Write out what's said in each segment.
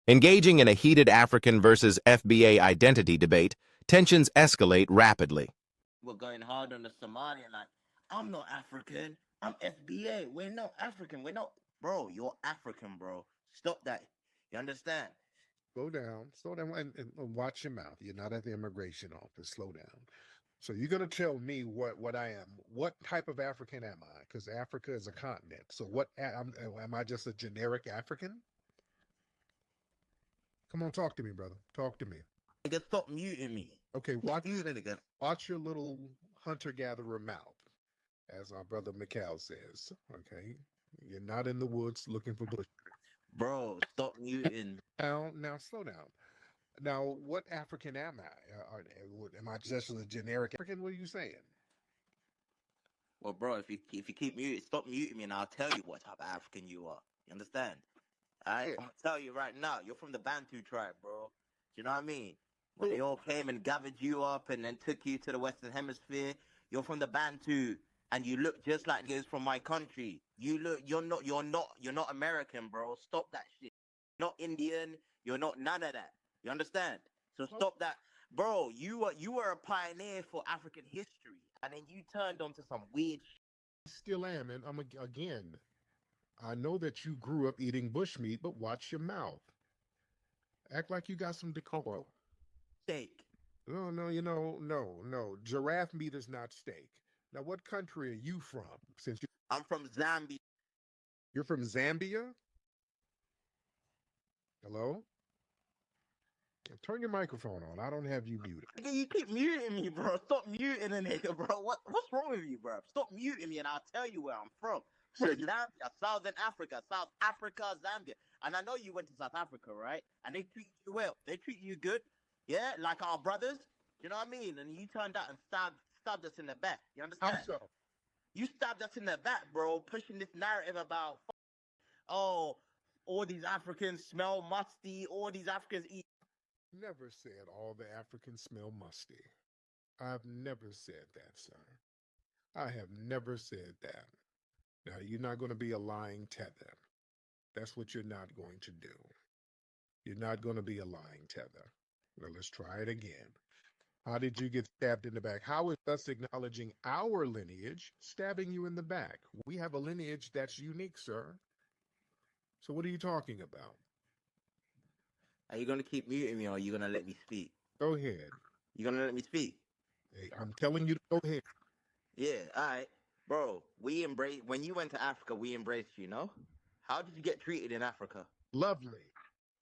Engaging in a heated African versus FBA identity debate, tensions escalate rapidly. We're going hard on the Somalian, like, I'm not African, I'm FBA. We're not African, we're not. Bro, you're African, bro. Stop that. You understand? Slow down, and watch your mouth. You're not at the immigration office. Slow down. So you're gonna tell me what I am? What type of African am I? Because Africa is a continent. So am I just a generic African? Come on, talk to me, brother. Talk to me. Nigga, stop muting me. Okay, Muting again. watch your little hunter-gatherer mouth, as our brother Mikhail says. Okay, you're not in the woods looking for bush. Bro, stop muting. Now, slow down. Now, what African am I? Am I just a generic African? What are you saying? Well, bro, if you keep muting, stop muting me, and I'll tell you what type of African you are. You understand? Alright, Yeah. I'm gonna tell you right now. You're from the Bantu tribe, bro. Do you know what I mean? When they all came and gathered you up and then took you to the Western Hemisphere, you're from the Bantu, and you look just like this from my country. You're not American, bro. Stop that shit. Not Indian. You're not none of that. You understand? So stop that, bro. You were a pioneer for African history, and then you turned onto some weird shit. Still am, and again. I know that you grew up eating bushmeat, but watch your mouth. Act like you got some decorum. Steak. No, no, no. Giraffe meat is not steak. Now, what country are you from? I'm from Zambia. You're from Zambia? Hello? Turn your microphone on. I don't have you muted. Nigga, you keep muting me, bro. Stop muting a nigga, bro. What's wrong with you, bro? Stop muting me, and I'll tell you where I'm from. Zambia, Southern Africa, South Africa, Zambia. And I know you went to South Africa, right? And they treat you well. They treat you good. Yeah, like our brothers. You know what I mean? And you turned out and stabbed us in the back. You understand? How so? You stabbed us in the back, bro, pushing this narrative about, oh, all these Africans smell musty, all these Africans eat. Never said all the Africans smell musty. I've never said that, sir. I have never said that. Now, you're not going to be a lying tether. That's what you're not going to do. You're not going to be a lying tether. Well, let's try it again. How did you get stabbed in the back? How is us acknowledging our lineage stabbing you in the back? We have a lineage that's unique, sir. So what are you talking about? Are you going to keep muting me, or are you going to let me speak? Go ahead. You going to let me speak? Hey, I'm telling you to go ahead. Yeah, all right. Bro, when you went to Africa, we embraced you, no? How did you get treated in Africa? Lovely.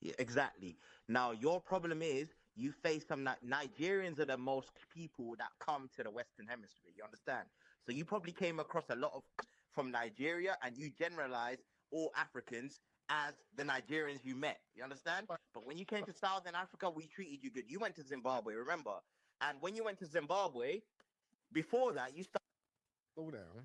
Yeah, exactly. Now, your problem is you face some Nigerians are the most people that come to the Western Hemisphere. You understand? So you probably came across a lot of from Nigeria, and you generalize all Africans as the Nigerians you met. You understand? But when you came to Southern Africa, we treated you good. You went to Zimbabwe, remember? And when you went to Zimbabwe, before that, you started. Slow down.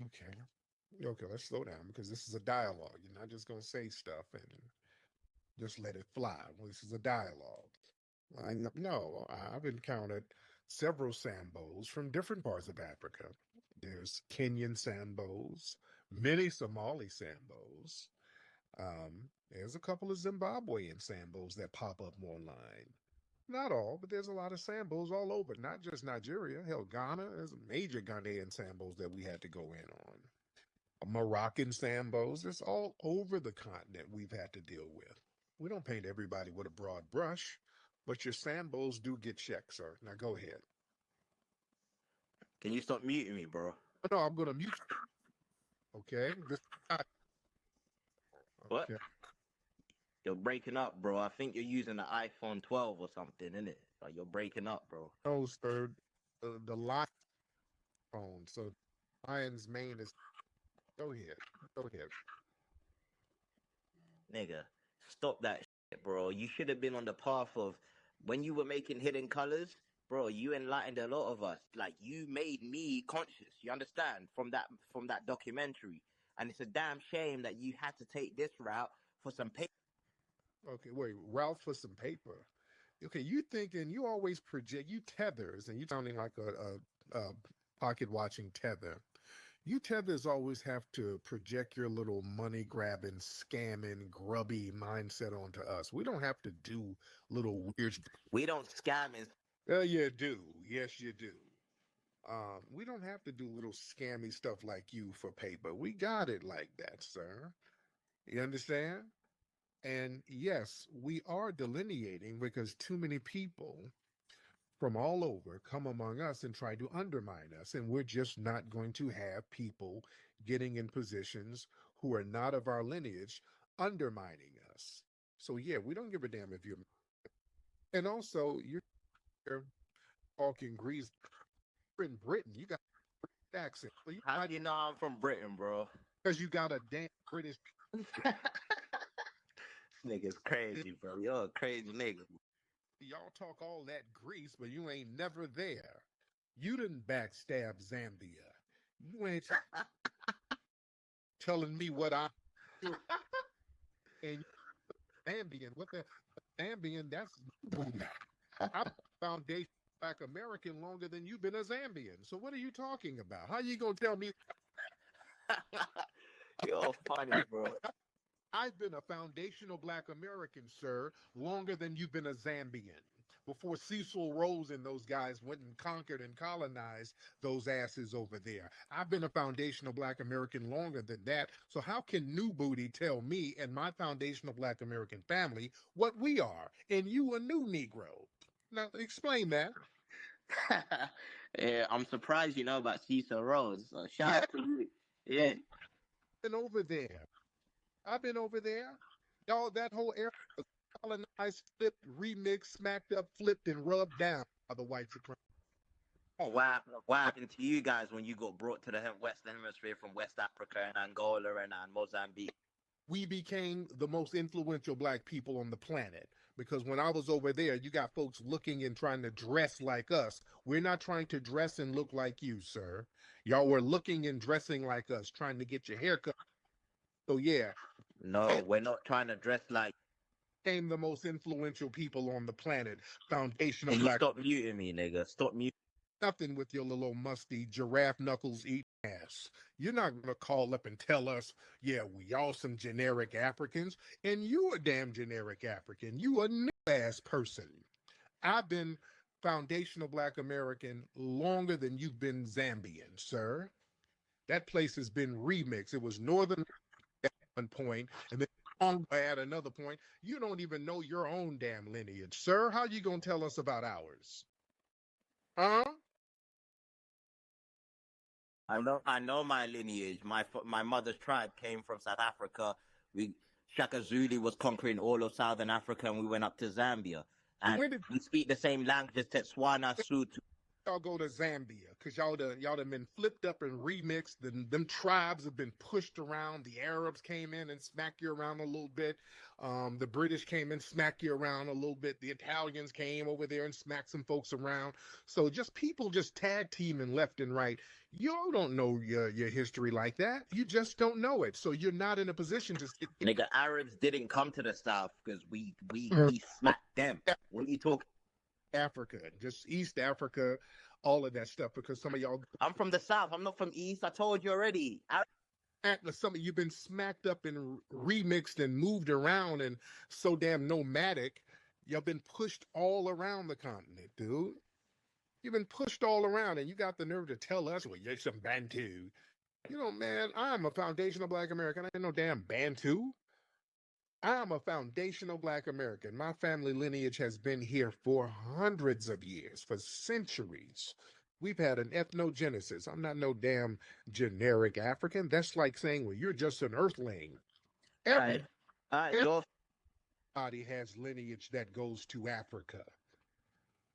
Okay. Okay, let's slow down because this is a dialogue. You're not just going to say stuff and just let it fly. Well, this is a dialogue. No, I've encountered several Sambos from different parts of Africa. There's Kenyan Sambos, many Somali Sambos. There's a couple of Zimbabwean Sambos that pop up online. Not all, but there's a lot of Sambos all over, not just Nigeria. Hell, Ghana, there's major Ghanaian Sambos that we had to go in on. Moroccan Sambos, it's all over the continent we've had to deal with. We don't paint everybody with a broad brush, but your Sambos do get checked, sir. Now go ahead. Can you stop muting me, bro? No, I'm going to mute you. Okay? What? Okay. You're breaking up, bro. I think you're using the iPhone 12 or something, innit? Like, you're breaking up, bro. No, sir. The Lion phone. So Lion's mane is. Go ahead. Go ahead. Nigga, stop that shit, bro. You should have been on the path of when you were making Hidden Colors, bro. You enlightened a lot of us. Like, you made me conscious. You understand from that documentary. And it's a damn shame that you had to take this route for some paper. Okay, wait, Ralph for some paper. Okay, you thinking you always project you tethers, and you sounding like a pocket watching tether. You tethers always have to project your little money grabbing, scamming, grubby mindset onto us. We don't have to do little weird. We don't scam and You do. Yes, you do. We don't have to do little scammy stuff like you for paper. We got it like that, sir. You understand? And yes, we are delineating because too many people from all over come among us and try to undermine us. And we're just not going to have people getting in positions who are not of our lineage undermining us. So, yeah, we don't give a damn if you're. And also, you're talking Greece. You're in Britain. You got an accent. So you how might, do you know I'm from Britain, bro? because you got a damn British. This nigga's crazy, bro. You're a crazy nigga. Y'all talk all that Greece, but you ain't never there. You didn't backstab Zambia. You ain't telling me what I and Zambian. What the Zambian? That's I'm foundation Black American longer than you've been a Zambian. So what are you talking about? How you gonna tell me You're funny, bro. I've been a foundational Black American, sir, longer than you've been a Zambian? Before Cecil Rose and those guys went and conquered and colonized those asses over there. I've been a foundational Black American longer than that. So how can New Booty tell me and my foundational Black American family what we are, and you a new Negro? Now explain that. Yeah, I'm surprised you know about Cecil Rose. So shout Yeah, out to you. Yeah. I've been over there. I've been over there. Y'all, that whole area was colonized, flipped, remixed, smacked up, flipped, and rubbed down by the white supremacists. What happened to you guys when you got brought to the Western Hemisphere from West Africa and Angola and Mozambique? We became the most influential Black people on the planet because when I was over there, you got folks looking and trying to dress like us. We're not trying to dress and look like you, sir. Y'all were looking and dressing like us, trying to get your hair cut. So yeah, No, we're not trying to dress like. became the most influential people on the planet. Foundational Can you Black. stop muting me, nigga? Stop muting. Nothing with your little musty giraffe knuckles eating ass. You're not going to call up and tell us, yeah, we all some generic Africans, and you a damn generic African. You a new ass person. I've been foundational Black American longer than you've been Zambian, sir. That place has been remixed. It was Northern at one point, and then Congo at another point. You don't even know your own damn lineage, sir. How you gonna tell us about ours? Huh? I know my lineage. My mother's tribe came from South Africa. We Shaka Zulu was conquering all of Southern Africa, and we went up to Zambia. And When did we speak the same languages: Tswana, Sotho. y'all go to Zambia? Because y'all done been flipped up and remixed. Them tribes have been pushed around. The Arabs came in and smacked you around a little bit. The British came in, smacked you around a little bit. The Italians came over there and smacked some folks around. So just people just tag teaming left and right. You don't know your history like that. You just don't know it. So you're not in a position to sit Nigga, Arabs didn't come to the South because in we smacked them. What are you talking? Africa, just East Africa, all of that stuff. Because some of y'all I'm from the South. I'm not from East. I told you already. some of you've been smacked up and remixed and moved around and so damn nomadic. You've been pushed all around the continent, dude. You've been pushed all around, and you got the nerve to tell us, well, you're some Bantu. You know, man, I'm a foundational Black American. I ain't no damn Bantu. I'm a foundational Black American. My family lineage has been here for hundreds of years, for centuries. We've had an ethnogenesis. I'm not no damn generic African. That's like saying, well, you're just an earthling. All right, all right. Everybody has lineage that goes to Africa.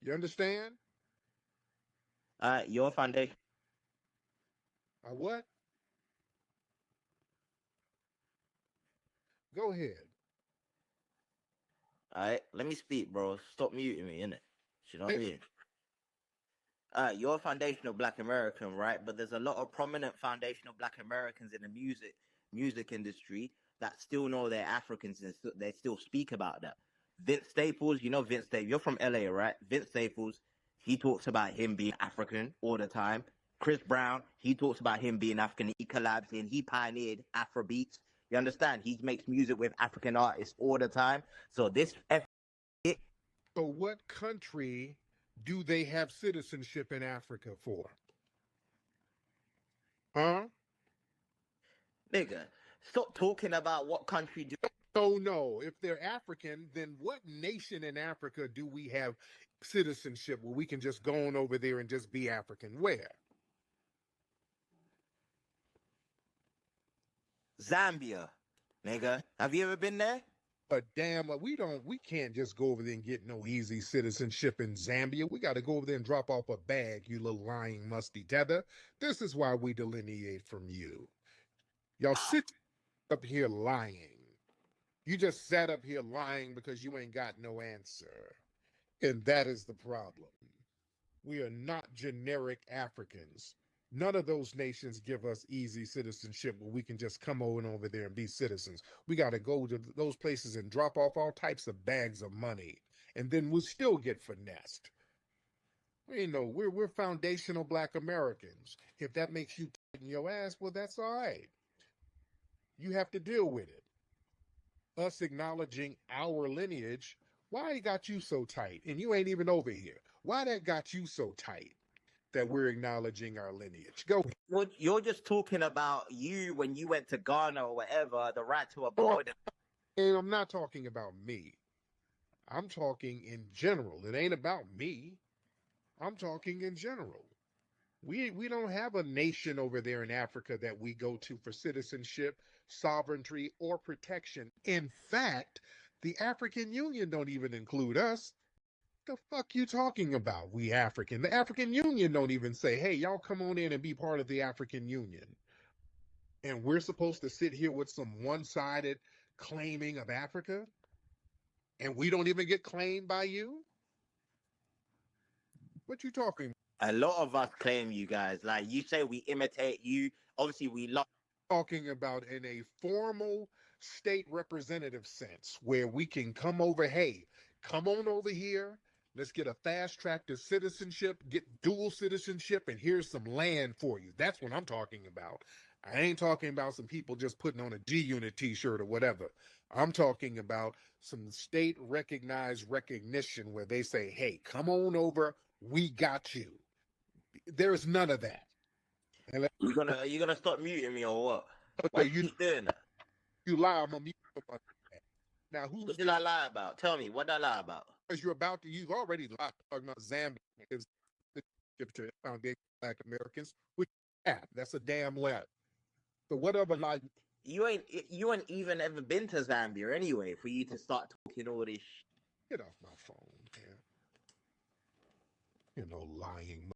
You understand? Your foundation. What? Go ahead. All right, let me speak, bro. Stop muting me, innit? You know what I mean? You're a foundational Black American, right? But there's a lot of prominent foundational Black Americans in the music industry that still know they're Africans and they still speak about that. Vince Staples, you know Vince Staples. You're from LA, right? Vince Staples, he talks about him being African all the time. Chris Brown, he talks about him being African. He collabs in, he pioneered Afrobeats. You understand? He makes music with African artists all the time. So this So what country do they have citizenship in Africa for? Huh? nigga, stop talking about what country do. Oh no, if they're African, then what nation in Africa do we have citizenship where we can just go on over there and just be African? Where? Zambia, nigga. Have you ever been there? But damn, we can't just go over there and get no easy citizenship in Zambia. We got to go over there and drop off a bag, you little lying musty tether. This is why we delineate from you. Y'all sit up here lying. You just sat up here lying because you ain't got no answer. And that is the problem. We are not generic Africans. None of those nations give us easy citizenship where we can just come on over there and be citizens. We got to go to those places and drop off all types of bags of money, and then we'll still get finessed. You know, we're foundational Black Americans. If that makes you tighten your ass, well, that's all right. You have to deal with it. Us acknowledging our lineage, why it got you so tight? And you ain't even over here. Why that got you so tight? That we're acknowledging our lineage. Go. Well, you're just talking about you when you went to Ghana or whatever, the right to abide. And I'm not talking about me. I'm talking in general. It ain't about me. I'm talking in general. We don't have a nation over there in Africa that we go to for citizenship, sovereignty, or protection. In fact, the African Union don't even include us. The fuck you talking about? We African. The African Union don't even say, hey, y'all come on in and be part of the African Union. And we're supposed to sit here with some one-sided claiming of Africa? And we don't even get claimed by you? What you talking about? A lot of us claim you guys. Like you say we imitate you. Obviously we love Talking about in a formal state representative sense where we can come over, hey, come on over here. Let's get a fast track to citizenship, get dual citizenship, and here's some land for you. That's what I'm talking about. I ain't talking about some people just putting on a G-Unit t-shirt or whatever. I'm talking about some state recognized recognition where they say, hey, come on over, we got you. There's none of that. And you gonna stop muting me or what? okay, Why you keep doing that? You lie, I'm gonna mute you up. Now, What did I lie about? Tell me, what did I lie about? Because you've already lied talking about Zambia is the to Foundation of Black Americans, which that's a damn lie. So whatever lie You ain't even ever been to Zambia anyway for you to start talking all this get off my phone, man. You know, lying